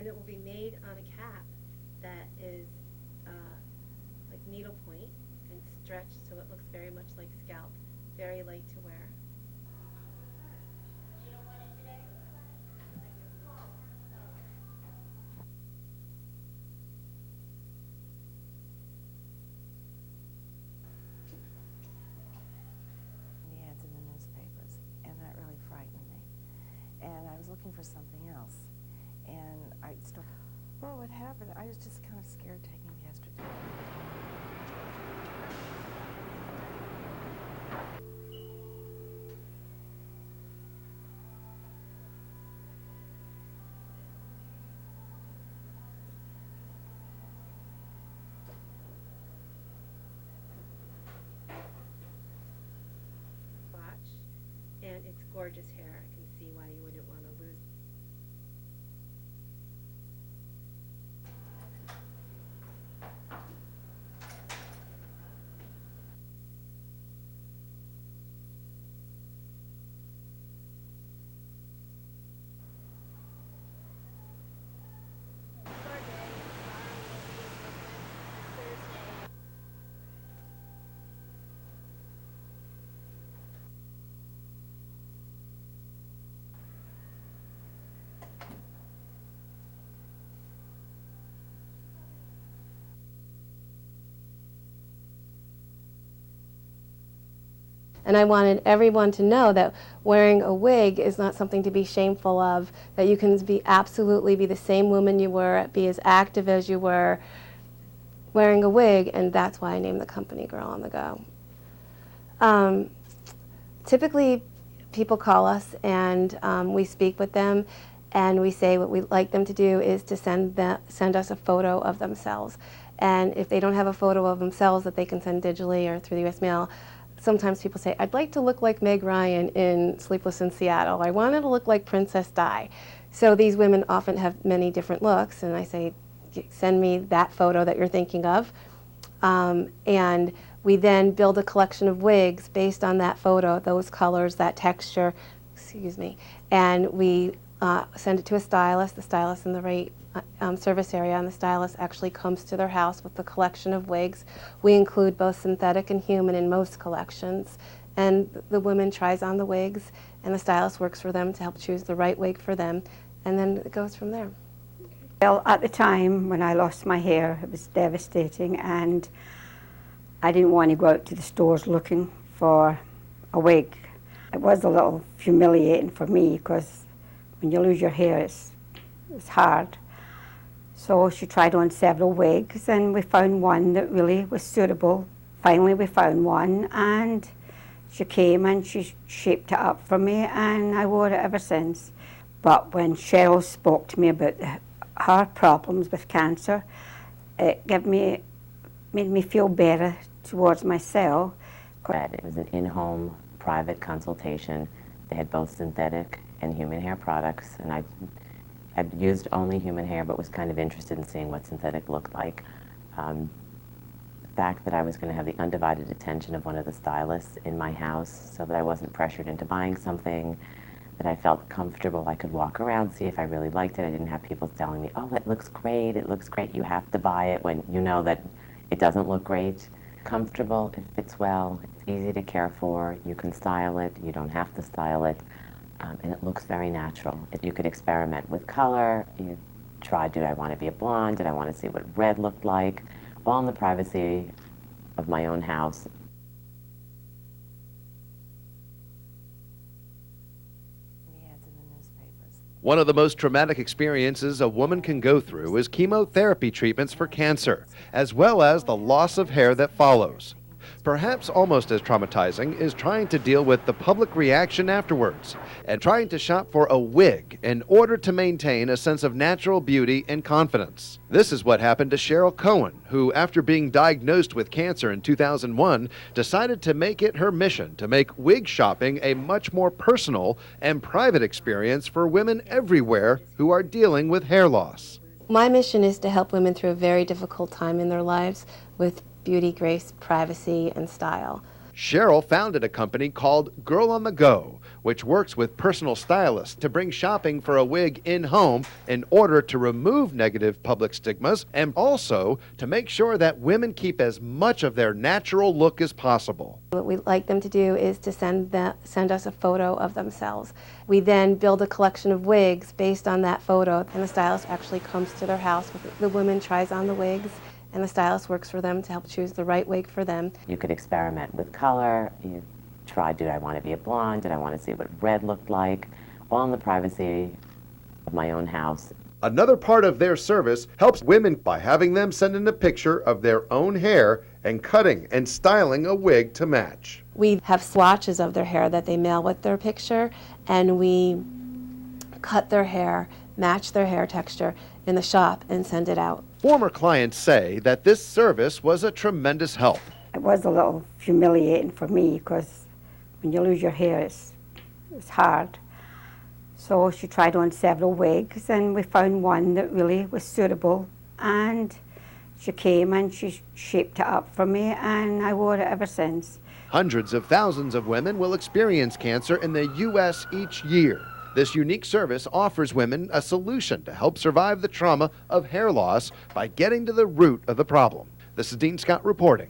and it will be made on a cap that is like needlepoint and stretched so it looks very much like scalp, very light to wear. The ads in the newspapers, and that really frightened me. And I was looking for something else, and I started, well, what happened? I was just kind of scared taking the estrogen. Watch, and it's gorgeous hair. I can see why you wouldn't want to lose. And I wanted everyone to know that wearing a wig is not something to be shameful of, that you can be absolutely be the same woman you were, be as active as you were wearing a wig, and that's why I named the company Girl on the Go. Typically, people call us and we speak with them, and we say what we'd like them to do is to send us a photo of themselves. And if they don't have a photo of themselves that they can send digitally or through the U.S. mail, sometimes people say, I'd like to look like Meg Ryan in Sleepless in Seattle. I wanted to look like Princess Di. So these women often have many different looks, and I say, send me that photo that you're thinking of. And we then build a collection of wigs based on that photo, those colors, that texture, excuse me, and we send it to a stylist. The stylist in the right service area, and the stylist actually comes to their house with a collection of wigs. We include both synthetic and human in most collections, and the woman tries on the wigs, and the stylist works for them to help choose the right wig for them, and then it goes from there. Well, at the time when I lost my hair, it was devastating, and I didn't want to go out to the stores looking for a wig. It was a little humiliating for me because when you lose your hair, it's hard. So she tried on several wigs, and we found one that really was suitable. Finally, we found one, and she came and she shaped it up for me, and I wore it ever since. But when Cheryl spoke to me about her problems with cancer, it made me feel better towards myself. It was an in-home private consultation. They had both synthetic and human hair products, and I had used only human hair but was kind of interested in seeing what synthetic looked like. The fact that I was going to have the undivided attention of one of the stylists in my house so that I wasn't pressured into buying something, that I felt comfortable, I could walk around, see if I really liked it. I didn't have people telling me, oh, it looks great, you have to buy it, when you know that it doesn't look great. Comfortable, it fits well, it's easy to care for, you can style it, you don't have to style it, and it looks very natural. You could experiment with color, you try, did I want to be a blonde, did I want to see what red looked like, all in the privacy of my own house. The ads in the newspapers. One of the most traumatic experiences a woman can go through is chemotherapy treatments for cancer, as well as the loss of hair that follows. Perhaps almost as traumatizing is trying to deal with the public reaction afterwards and trying to shop for a wig in order to maintain a sense of natural beauty and confidence. This is what happened to Cheryl Cohen, who, after being diagnosed with cancer in 2001, decided to make it her mission to make wig shopping a much more personal and private experience for women everywhere who are dealing with hair loss. My mission is to help women through a very difficult time in their lives with beauty, grace, privacy, and style. Cheryl founded a company called Girl on the Go, which works with personal stylists to bring shopping for a wig in-home in order to remove negative public stigmas and also to make sure that women keep as much of their natural look as possible. What we like them to do is to send us a photo of themselves. We then build a collection of wigs based on that photo, and the stylist actually comes to their house. The woman tries on the wigs, and the stylist works for them to help choose the right wig for them. You could experiment with color. You try, did I want to be a blonde? Did I want to see what red looked like? All in the privacy of my own house. Another part of their service helps women by having them send in a picture of their own hair and cutting and styling a wig to match. We have swatches of their hair that they mail with their picture, and we cut their hair, match their hair texture in the shop, and send it out. Former clients say that this service was a tremendous help. It was a little humiliating for me because when you lose your hair, it's hard. So she tried on several wigs, and we found one that really was suitable, and she came and she shaped it up for me, and I wore it ever since. Hundreds of thousands of women will experience cancer in the U.S. each year. This unique service offers women a solution to help survive the trauma of hair loss by getting to the root of the problem. This is Dean Scott reporting.